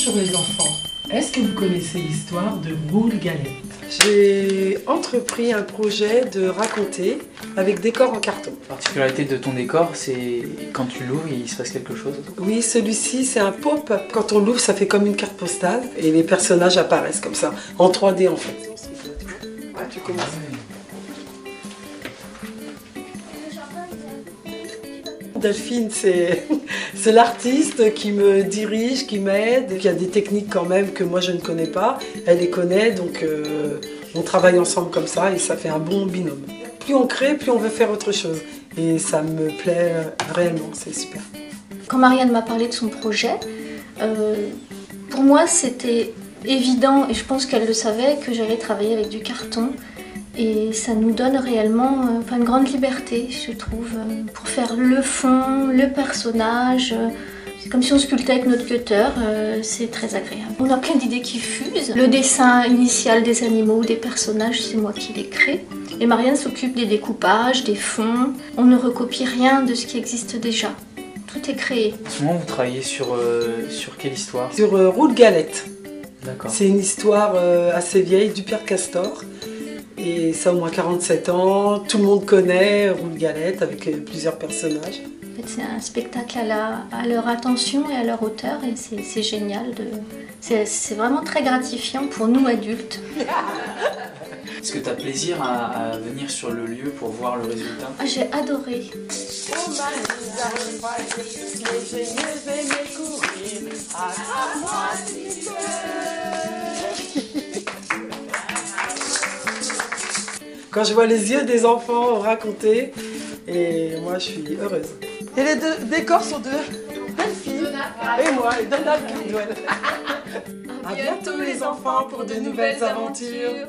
Bonjour les enfants, est-ce que vous connaissez l'histoire de Roule Galette? J'ai entrepris un projet de raconter avec décor en carton. La particularité de ton décor, c'est quand tu l'ouvres, il se passe quelque chose. Oui, celui-ci c'est un pop-up. Quand on l'ouvre, ça fait comme une carte postale et les personnages apparaissent comme ça, en 3D en fait. Ah, tu commences. Delphine, c'est l'artiste qui me dirige, qui m'aide. Il y a des techniques quand même que moi je ne connais pas. Elle les connaît, donc on travaille ensemble comme ça et ça fait un bon binôme. Plus on crée, plus on veut faire autre chose. Et ça me plaît réellement, c'est super. Quand Marianne m'a parlé de son projet, pour moi c'était évident, et je pense qu'elle le savait, que j'allais travailler avec du carton. Et ça nous donne réellement une grande liberté, je trouve, pour faire le fond, le personnage. C'est comme si on sculptait avec notre cutter, c'est très agréable. On a plein d'idées qui fusent. Le dessin initial des animaux, des personnages, c'est moi qui les crée. Et Marianne s'occupe des découpages, des fonds. On ne recopie rien de ce qui existe déjà. Tout est créé. En ce moment, vous travaillez sur quelle histoire? Sur Roule Galette. D'accord. C'est une histoire assez vieille du Père Castor. Et ça au moins 47 ans, tout le monde connaît Roule Galette avec plusieurs personnages. En fait, c'est un spectacle à leur attention et à leur hauteur et c'est génial. C'est vraiment très gratifiant pour nous adultes. Est-ce que tu as plaisir à venir sur le lieu pour voir le résultat? Ah, j'ai adoré. Quand je vois les yeux des enfants raconter, et moi je suis heureuse. Et les deux décors sont de Delphine et moi, et Donald Gridwell. À bientôt les enfants pour de nouvelles aventures.